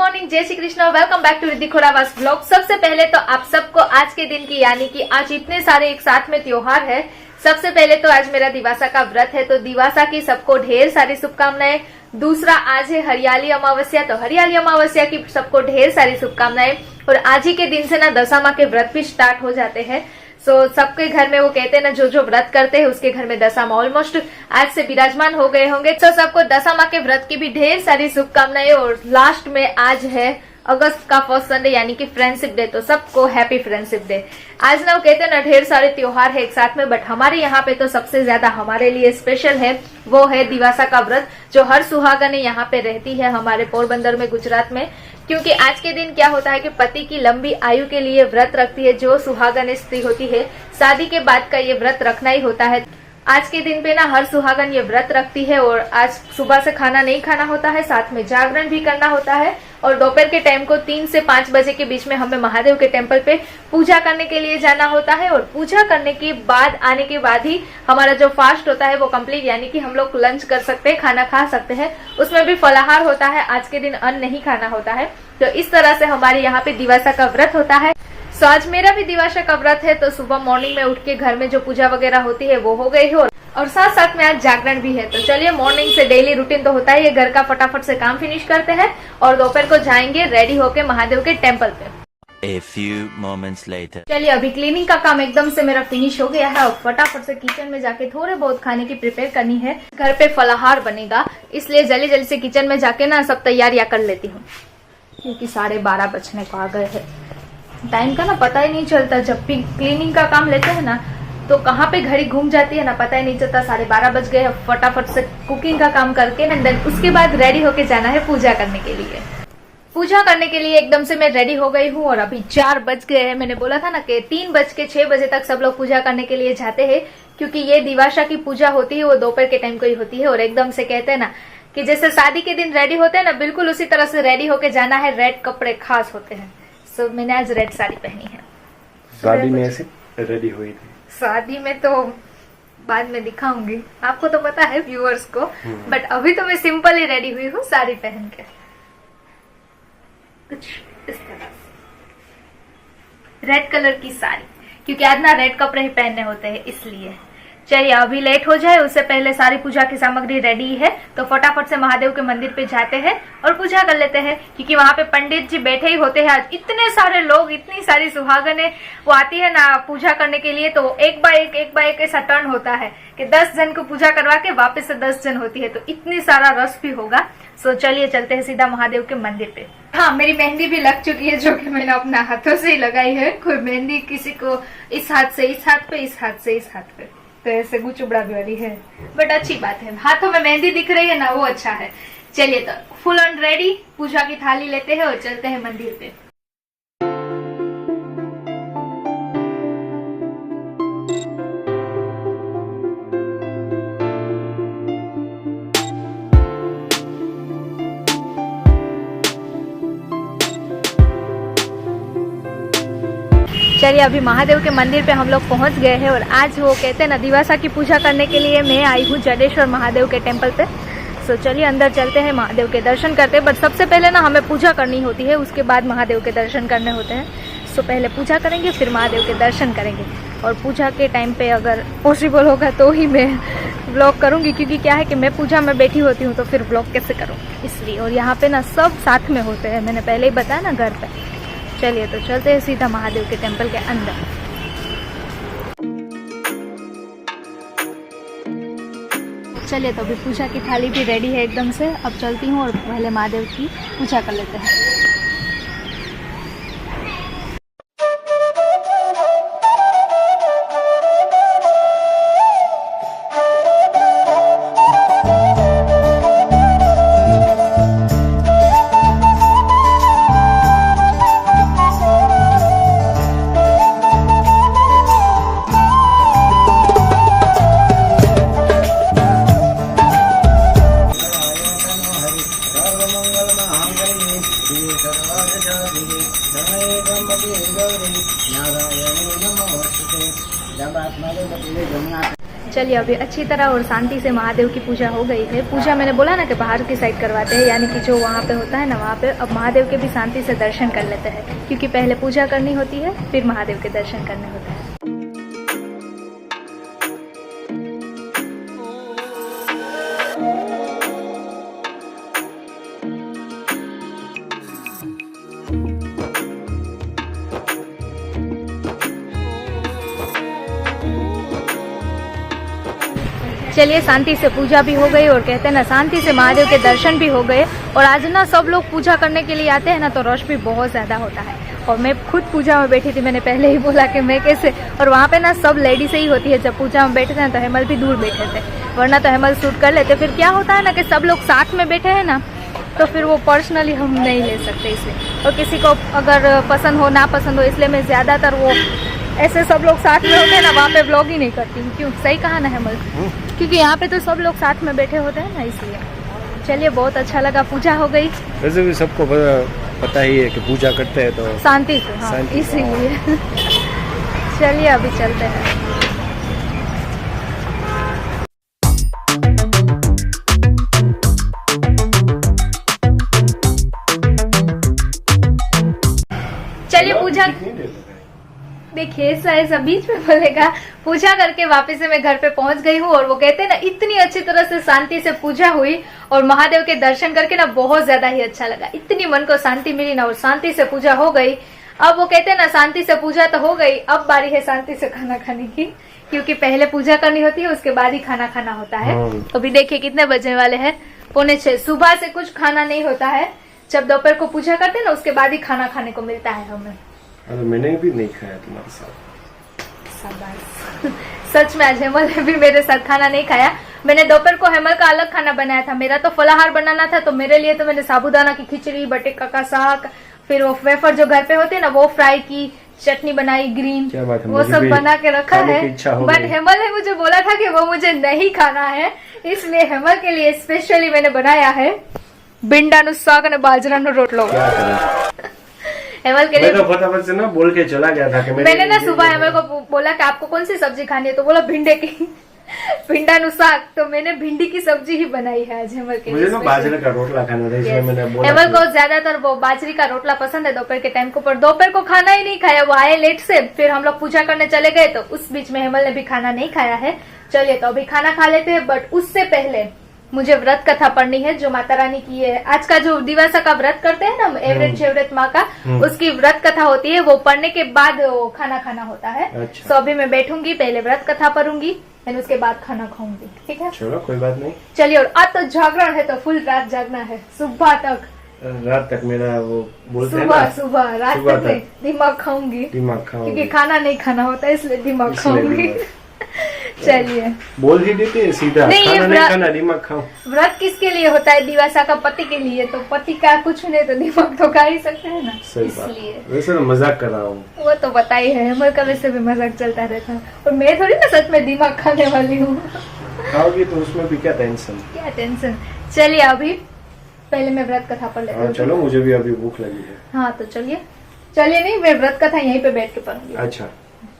Morning, Jai Shri Krishna, welcome back to Riddhi Khorawas blog. सबसे पहले तो आप सबको आज के दिन की यानी कि आज इतने सारे एक साथ में त्योहार है। सबसे पहले तो आज मेरा दिवासा का व्रत है, तो दिवासा की सबको ढेर सारी शुभकामनाएं। दूसरा आज है हरियाली अमावस्या, तो हरियाली अमावस्या की सबको ढेर सारी शुभकामनाएं। और आज ही के दिन से ना दशा माँ के व्रत भी स्टार्ट हो जाते हैं। सबके घर में वो कहते हैं ना, जो जो व्रत करते हैं उसके घर में दशा माँ ऑलमोस्ट आज से विराजमान हो गए होंगे। तो सबको दशा माँ के व्रत की भी ढेर सारी शुभकामनाएं। और लास्ट में आज है अगस्त का फर्स्ट संडे यानी कि फ्रेंडशिप डे, तो सबको हैप्पी फ्रेंडशिप डे। आज ना वो कहते हैं ना ढेर सारे त्योहार है एक साथ में, बट हमारे यहाँ पे तो सबसे ज्यादा हमारे लिए स्पेशल है वो है दिवासा का व्रत, जो हर सुहागन यहाँ पे रहती है हमारे पोरबंदर में, गुजरात में। क्योंकि आज के दिन क्या होता है कि पति की लंबी आयु के लिए व्रत रखती है जो सुहागन स्त्री होती है। शादी के बाद का ये व्रत रखना ही होता है। आज के दिन पे ना हर सुहागन ये व्रत रखती है और आज सुबह से खाना नहीं खाना होता है, साथ में जागरण भी करना होता है। और दोपहर के टाइम को 3 से 5 बजे के बीच में हमें महादेव के टेम्पल पे पूजा करने के लिए जाना होता है। और पूजा करने के बाद आने के बाद ही हमारा जो फास्ट होता है वो कंप्लीट, यानी कि हम लोग लंच कर सकते हैं, खाना खा सकते हैं। उसमें भी फलाहार होता है, आज के दिन अन्न नहीं खाना होता है। तो इस तरह से हमारे यहाँ पे दिवासा का व्रत होता है। तो आज मेरा भी दिवासा का व्रत है, तो सुबह मॉर्निंग में उठ के घर में जो पूजा वगैरह होती है वो हो गई है और साथ साथ में आज जागरण भी है। तो चलिए, मॉर्निंग से डेली रूटीन तो होता है, ये घर का फटाफट से काम फिनिश करते हैं और दोपहर को जाएंगे रेडी होके महादेव के टेम्पल पे। A few moments later. चलिए, अभी क्लीनिंग का काम एकदम से मेरा फिनिश हो गया है और फटाफट से किचन में जाके थोड़े बहुत खाने की प्रिपेयर करनी है। घर पे फलाहार बनेगा, इसलिए जल्दी जल्दी से किचन में जाके ना सब तैयारियां कर लेती हूँ, क्योंकि 12:30 बजने को आ गए हैं। टाइम का ना पता ही नहीं चलता, जब भी क्लीनिंग का काम लेते हैं ना तो कहाँ पे घड़ी घूम जाती है ना पता ही नहीं चलता। 12:30 बज गए, फटाफट से कुकिंग का काम करके एंड देन उसके बाद रेडी होके जाना है पूजा करने के लिए। पूजा करने के लिए एकदम से मैं रेडी हो गई हूँ और अभी 4 बज गए हैं। मैंने बोला था ना कि 3 बज के 6 बजे तक सब लोग पूजा करने के लिए जाते हैं, क्योंकि ये दिवासा की पूजा होती है वो दोपहर के टाइम को ही होती है। और एकदम से कहते हैं ना कि जैसे शादी के दिन रेडी होते हैं ना, बिल्कुल उसी तरह से रेडी होके जाना है। रेड कपड़े खास होते हैं। सो मैंने आज रेड साड़ी पहनी है। शादी में ऐसे रेडी हुई थी? शादी में तो बाद में दिखाऊंगी, आपको तो पता है व्यूअर्स को, बट अभी तो मैं सिंपल ही रेडी हुई हूँ साड़ी पहन के, कुछ इस तरह से रेड कलर की साड़ी, क्योंकि आज ना रेड कपड़े ही पहनने होते हैं इसलिए। चलिए, अभी लेट हो जाए उससे पहले सारी पूजा की सामग्री रेडी है, तो फटाफट से महादेव के मंदिर पे जाते हैं और पूजा कर लेते हैं। क्योंकि वहां पे पंडित जी बैठे ही होते हैं। आज इतने सारे लोग, इतनी सारी सुहागनें वो आती है ना पूजा करने के लिए, तो एक बाय एक ऐसा टर्न होता है कि 10 जन को पूजा करवा के वापस से 10 जन होती है, तो इतनी सारा रस भी होगा। सो चलिए चलते हैं सीधा महादेव के मंदिर पे। हाँ, मेरी मेहंदी भी लग चुकी है, जो कि मैंने अपना हाथों से ही लगाई है। कोई मेहंदी किसी को इस हाथ से इस हाथ पे, इस हाथ से इस हाथ पे, तो ऐसे गुचुबड़ा भी वाली है, बट अच्छी बात है, हाथों में मेहंदी दिख रही है ना, वो अच्छा है। चलिए, तो फुल ऑन रेडी, पूजा की थाली लेते हैं और चलते हैं मंदिर पे। चलिए, अभी महादेव के मंदिर पे हम लोग पहुंच गए हैं और आज वो कहते हैं ना दिवासा की पूजा करने के लिए मैं आई हूँ जडेश्वर महादेव के टेम्पल पे। सो चलिए अंदर चलते हैं, महादेव के दर्शन करते हैं। बट सबसे पहले ना हमें पूजा करनी होती है, उसके बाद महादेव के दर्शन करने होते हैं। सो पहले पूजा करेंगे फिर महादेव के दर्शन करेंगे। और पूजा के टाइम पे अगर पॉसिबल होगा तो ही मैं ब्लॉग करूँगी, क्योंकि क्या है कि मैं पूजा में बैठी होती हूँ तो फिर ब्लॉग कैसे करूँ, इसलिए। और यहाँ पे ना सब साथ में होते हैं, मैंने पहले ही बताया ना घर पे। चलिए, तो चलते हैं सीधा महादेव के टेम्पल के अंदर। चलिए, तो अभी पूजा की थाली भी रेडी है एकदम से। अब चलती हूँ और पहले महादेव की पूजा कर लेते हैं। चलिए अभी अच्छी तरह और शांति से महादेव की पूजा हो गई है। पूजा मैंने बोला ना कि बाहर की साइड करवाते हैं, यानी कि जो वहाँ पे होता है ना वहाँ पे अब महादेव के भी शांति से दर्शन कर लेते हैं, क्योंकि पहले पूजा करनी होती है फिर महादेव के दर्शन करने होते हैं। चलिए शांति से पूजा भी हो गई और कहते हैं ना शांति से महादेव के दर्शन भी हो गए। और आज ना सब लोग पूजा करने के लिए आते हैं ना तो रश भी बहुत ज़्यादा होता है। और मैं खुद पूजा में बैठी थी, मैंने पहले ही बोला कि मैं कैसे, और वहाँ पे ना सब लेडीज ही होती है। जब पूजा में बैठे थे तो हेमल भी दूर बैठे थे, वरना तो हेमल शूट कर लेते। फिर क्या होता है ना कि सब लोग साथ में बैठे हैं ना तो फिर वो पर्सनली हम नहीं ले सकते इसलिए, और किसी को अगर पसंद हो ना पसंद हो, इसलिए मैं ज़्यादातर वो ऐसे सब लोग साथ में होते हैं ना वहाँ पे ब्लॉग ही नहीं करती हूँ। क्यों, सही कहा ना हेमल, क्योंकि यहाँ पे तो सब लोग साथ में बैठे होते हैं ना इसलिए। चलिए बहुत अच्छा लगा, पूजा हो गई। वैसे भी सबको पता ही है कि पूजा करते हैं तो शांति से, हाँ इसीलिए। चलिए अभी चलते हैं। चलिए पूजा, देखिए ऐसा बीच में बोलेगा। पूजा करके वापस से मैं घर पे पहुंच गई हूँ और वो कहते हैं ना इतनी अच्छी तरह से शांति से पूजा हुई और महादेव के दर्शन करके ना बहुत ज्यादा ही अच्छा लगा। इतनी मन को शांति मिली ना, और शांति से पूजा हो गई। अब वो कहते हैं ना शांति से पूजा तो हो गई, अब बारी है शांति से खाना खाने की, क्योंकि पहले पूजा करनी होती है उसके बाद ही खाना खाना होता है। अभी देखिए कितने बजने वाले हैं, 5:45। सुबह से कुछ खाना नहीं होता है, जब दोपहर को पूजा करते हैं ना उसके बाद ही खाना खाने को मिलता है हमें। अरे मैंने भी नहीं खाया तुम्हारे साथ। सच में आज हेमल ने भी मेरे साथ खाना नहीं खाया। मैंने दोपहर को हेमल का अलग खाना बनाया था, मेरा तो फलाहार बनाना था, तो मेरे लिए तो मैंने साबूदाना की खिचड़ी, बटेका का साग, फिर वो वेफर जो घर पे होते हैं ना वो फ्राई की, चटनी बनाई ग्रीन, वो सब बना के रखा है। बट हेमल ने मुझे बोला था कि वो मुझे नहीं खाना है, इसलिए हेमल के लिए स्पेशली मैंने बनाया है भिंडानु साग और बाजरा नो रोटलो। हेमल के लिए मैं तो फटाफट से ना बोल के चला गया था कि मैंने ना सुबह हेमल को बोला कि आपको कौन सी सब्जी खानी है, तो बोला भिंडे की, भिंडानु साग। तो मैंने भिंडी की सब्जी ही बनाई है आज हेमल के लिए। मुझे ना बाजरे का रोटला खाना था, इसलिए मैंने बोला। हेमल को ज्यादातर वो बाजरी का रोटला पसंद है दोपहर के टाइम को, पर दोपहर को खाना ही नहीं खाया। वो आए लेट से, फिर हम लोग पूजा करने चले गए, तो उस बीच में हेमल ने भी खाना नहीं खाया है। चलिए तो अभी खाना खा लेते हैं, बट उससे पहले मुझे व्रत कथा पढ़नी है जो माता रानी की है। आज का जो दिवासा का व्रत करते हैं ना एवरेज शेवरेट माँ का, उसकी व्रत कथा होती है, वो पढ़ने के बाद वो खाना खाना होता है। अच्छा। तो अभी मैं बैठूंगी, पहले व्रत कथा पढ़ूंगी, फिर उसके बाद खाना खाऊंगी, ठीक है? चलो कोई बात नहीं। चलिए, और आज तो जागरण है तो फुल रात जागना है, सुबह तक, रात तक मेरा वो बोलते हैं सुबह ना, सुबह रात तक दिमाग खाऊंगी, क्योंकि खाना नहीं खाना होता है इसलिए दिमाग खाऊंगी। चलिए बोल ही देते हैं सीधा, खाना नहीं खाना, दिमाग खाओ। व्रत किसके लिए होता है? दिवासा का पति के लिए, तो पति का कुछ नहीं तो दिमाग तो खा ही सकते हैं ना, इसलिए। वैसे तो मजाक कर रहा हूँ, वो तो पता ही है, हमारे का वैसे भी मजाक चलता रहता है, और मैं थोड़ी ना सच में दिमाग खाने वाली हूँ। खाओगी तो उसमें भी क्या टेंशन, क्या टेंशन। चलिए अभी पहले मैं व्रत कथा पढ़ लेती हूँ। चलो, मुझे भी अभी भूख लगी है। हाँ तो चलिए नहीं, मैं व्रत कथा यहीं पे बैठ के पढ़ूंगी। अच्छा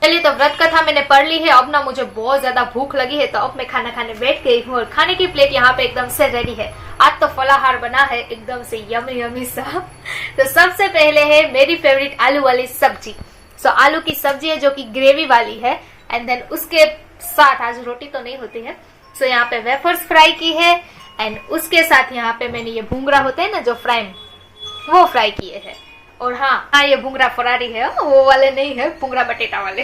चलिए, तो व्रत कथा मैंने पढ़ ली है। अब ना मुझे बहुत ज्यादा भूख लगी है, तो अब मैं खाना खाने बैठ गई हूँ, और खाने की प्लेट यहाँ पे एकदम से रेडी है। आज तो फलाहार बना है एकदम से यमी यमी सा। तो सबसे पहले है मेरी फेवरेट आलू वाली सब्जी। सो आलू की सब्जी है जो कि ग्रेवी वाली है, एंड देन उसके साथ आज रोटी तो नहीं होती है, सो यहाँ पे वेफर्स फ्राई की है, एंड उसके साथ यहाँ पे मैंने ये भूंगरा होते हैं ना जो वो फ्राई किए हैं। और हाँ ये भूंगरा फरारी है, वो वाले नहीं है, भूंगरा बटेटा वाले।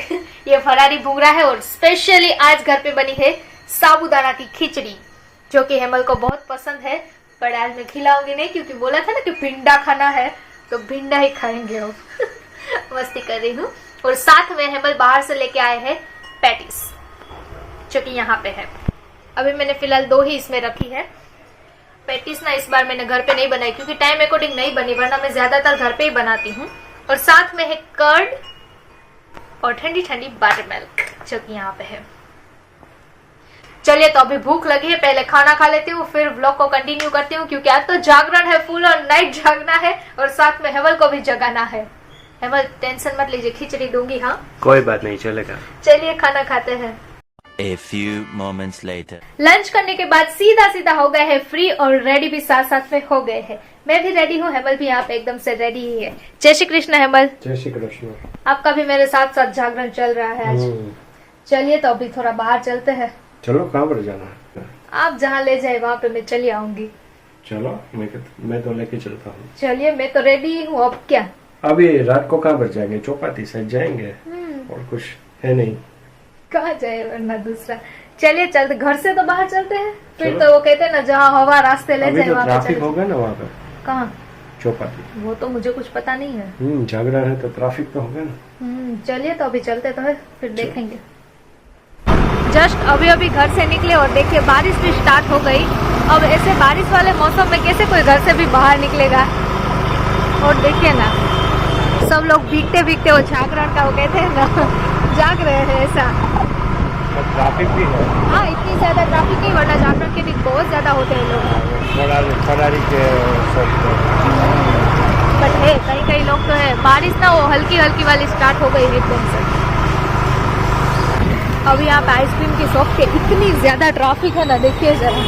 ये फरारी भूंगरा है। और स्पेशली आज घर पे बनी है साबूदाना की खिचड़ी, जो कि हेमल को बहुत पसंद है, पर आज मैं खिलाऊंगी नहीं, क्योंकि बोला था ना कि भिंडा खाना है, तो भिंडा ही खाएंगे अब। मस्ती कर रही हूँ। और साथ में हेमल बाहर से लेके आए हैं पैटीज, जो कि यहाँ पे है। अभी मैंने फिलहाल 2 ही इसमें रखी है। पैटीज ना इस बार मैंने घर पे नहीं बनाई, क्योंकि टाइम अकॉर्डिंग नहीं बनी, वरना मैं ज्यादातर घर पे ही बनाती हूँ। और साथ में है कर्ड और ठंडी ठंडी बटर मिल्क, जो कि यहाँ पे है। चलिए, तो अभी भूख लगी है, पहले खाना खा लेती हूँ, फिर व्लॉग को कंटिन्यू करती हूँ, क्योंकि आज तो जागरण है फुल, और नाइट जागना है, और साथ में हेमल को भी जगाना है। हेमल टेंशन मत लीजिए, खिचड़ी दूंगी। हाँ कोई बात नहीं, चलेगा। चलिए खाना खाते हैं। A few moments later. Lunch करने के बाद सीधा सीधा हो गए हैं फ्री और रेडी भी साथ साथ में हो गए हैं। मैं भी रेडी हूँ, हेमल भी यहाँ पे एकदम से रेडी ही है। जय श्री कृष्ण हेमल। जय श्री कृष्ण। आपका भी मेरे साथ साथ जागरण चल रहा है आज। चलिए तो अभी थोड़ा बाहर चलते हैं। चलो, कहाँ पर जाना है? आप जहाँ ले जाए वहाँ पे मैं चली आऊंगी। चलो, मैं तो लेके चलता हूँ। चलिए, मैं तो रेडी हूँ, अब क्या। अभी रात को कहाँ पर जाएंगे? चौपाटी साइड जाएंगे और कुछ है नहीं। कहाँ जाए वरना दूसरा। चलिए चलते, घर से तो बाहर चलते हैं, फिर चलो। तो वो कहते हैं ना जहाँ हवा रास्ते ले जाए वहाँ पे ट्रैफिक चले। होगा ना वहाँ पर? कहाँ? चौपाटी। वो तो मुझे कुछ पता नहीं है। जागरण है तो ट्रैफिक तो होगा ना। चलिए तो अभी चलते तो है, फिर देखेंगे। जस्ट अभी अभी घर से निकले और देखिए बारिश भी स्टार्ट हो गई। अब ऐसे बारिश वाले मौसम में कैसे कोई घर से भी बाहर निकलेगा। और देखिए ना, सब लोग भीगते भीगते वो जागरण का वो कहते हैं ना जाग रहे हैं ऐसा। ट्रैफिक भी है। हाँ, इतनी ज्यादा ट्रैफिक नहीं, वरना जागरण के दिन बहुत ज्यादा होते हैं लोग। फरारी के बट है कई कई लोग तो है। बारिश ना वो हल्की हल्की वाली स्टार्ट हो गई एकदम से। अभी यहाँ पे आइसक्रीम की शॉप के इतनी ज्यादा ट्रैफिक है ना, देखिए जरा।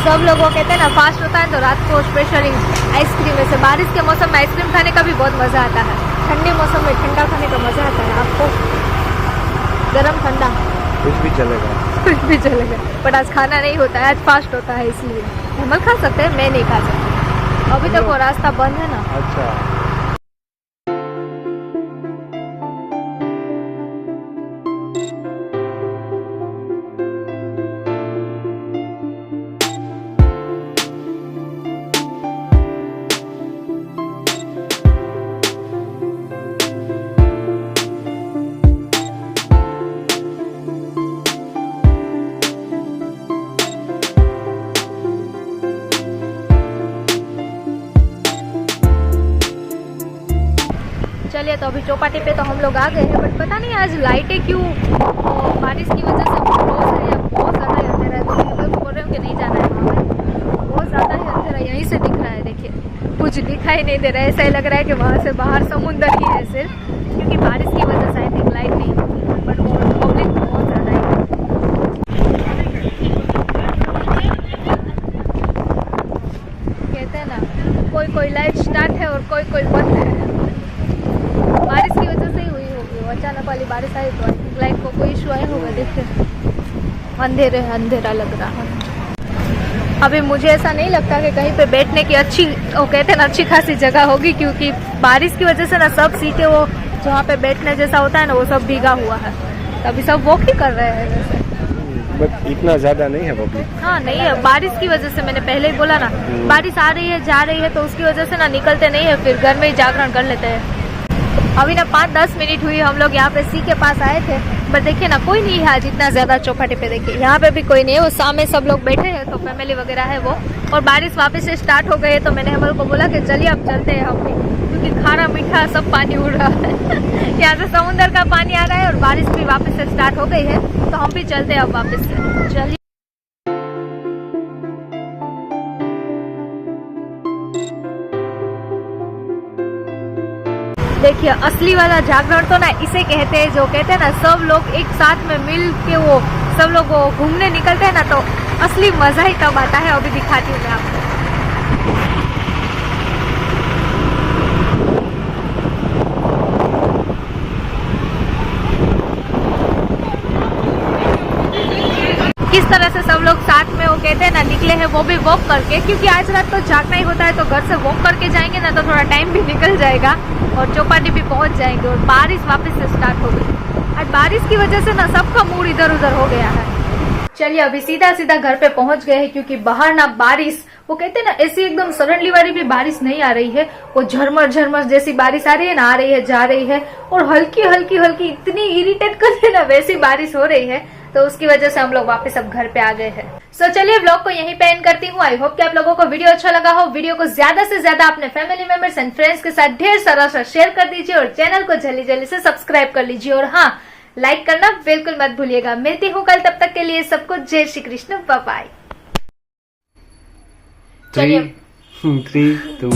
सब लोग वो कहते हैं ना फास्ट होता है तो रात को स्पेशल आइसक्रीम। वैसे बारिश के मौसम में आइसक्रीम खाने का भी बहुत मजा आता है। ठंडे मौसम में ठंडा खाने का मजा आता है आपको। गरम ठंडा कुछ भी चलेगा। कुछ भी चलेगा, बट आज खाना नहीं होता है, आज फास्ट होता है इसलिए। हेमल खा सकते हैं, मैं नहीं खा सकती। अभी तक वो रास्ता बंद है ना। अच्छा। चलिए तो अभी चौपाटी पे तो हम लोग आ गए हैं, बट पता नहीं आज लाइटें क्यों बारिश की वजह से क्लोज है या बहुत ज़्यादा ही अंधेरा है। तो मैं बोल रही हूँ कि नहीं जाना है वहाँ पे, बहुत ज़्यादा ही अंधेरा यहीं से दिख रहा है। देखिए कुछ दिखाई नहीं दे रहा है, ऐसा ही लग रहा है कि वहाँ से बाहर समुंदर ही है सिर्फ, क्योंकि बारिश की वजह से आई थिंक लाइट नहीं होती। बट वो पब्लिक बहुत ज़्यादा है। कहते हैं ना कोई कोई लाइट स्टार्ट है और कोई कोई बंद है। बारिश की वजह से ही हुई होगी, अचानक वाली बारिश आई तो लाइट को कोई इशू आया होगा। देखते अंधेरे अंधेरा लग रहा है। अभी मुझे ऐसा नहीं लगता कि कहीं पे बैठने की अच्छी वो कहते हैं ना अच्छी खासी जगह होगी, क्योंकि बारिश की वजह से ना सब सीटें वो जहाँ पे बैठने जैसा होता है ना वो सब भीगा हुआ है। अभी सब वॉक ही कर रहे हैं वैसे, बट इतना ज्यादा नहीं है पब्लिक। हाँ नहीं है, बारिश की वजह से। मैंने पहले ही बोला ना, बारिश आ रही है जा रही है तो उसकी वजह से ना निकलते नहीं है, फिर घर में ही जागरण कर लेते हैं। अभी ना 5-10 मिनट हुई हम लोग यहाँ पे सी के पास आए थे, बट देखिए ना कोई नहीं है आज इतना ज्यादा चौपाटी पे। देखिए यहाँ पे भी कोई नहीं है, वो सामने सब लोग बैठे हैं तो फैमिली वगैरह है वो। और बारिश वापस से स्टार्ट हो गई है तो मैंने हम को बोला कि चलिए अब चलते हैं हम भी, क्योंकि खारा मीठा सब पानी उड़ रहा है यहाँ से समुद्र का पानी आ रहा है और बारिश भी वापस से स्टार्ट हो गई है, तो हम भी चलते हैं अब वापस से। चलिए देखिए असली वाला जागरण तो ना इसे कहते हैं, जो कहते हैं ना सब लोग एक साथ में मिल के वो सब लोग वो घूमने निकलते हैं ना, तो असली मजा ही तब आता है। अभी दिखाती हूँ मैं आपको। किस तरह से सब लोग साथ में वो कहते हैं ना निकले हैं, वो भी वॉक करके, क्योंकि आज रात तो जागना ही होता है तो घर से वॉक करके जाएंगे ना तो थोड़ा टाइम भी निकल जाएगा और चौपाटी भी पहुंच जाएंगे। और बारिश वापस से स्टार्ट हो गई। आज बारिश की वजह से ना सबका मूड इधर उधर हो गया है। चलिए अभी सीधा सीधा घर पे पहुंच गए हैं, क्योंकि बाहर ना बारिश वो कहते हैं ना ऐसी एकदम सडनली वाली भी बारिश नहीं आ रही है, वो झरमर झरमर जैसी बारिश आ रही है ना, आ रही है जा रही है, और हल्की हल्की हल्की इतनी इरिटेट करते ना वैसी बारिश हो रही है, तो उसकी वजह से हम लोग वापस अब घर पे आ गए हैं। सो चलिए व्लॉग को यहीं पे एंड करती हूँ। आई होप कि आप लोगों को वीडियो अच्छा लगा हो। वीडियो को ज्यादा से ज्यादा अपने फैमिली मेंबर्स एंड फ्रेंड्स के साथ ढेर सारा शेयर कर दीजिए और चैनल को जल्दी जल्दी से सब्सक्राइब कर लीजिए, और हाँ लाइक करना बिल्कुल मत भूलिएगा। मिलती हूँ कल, तब तक के लिए सबको जय श्री कृष्ण, बाय बाय। 3, 2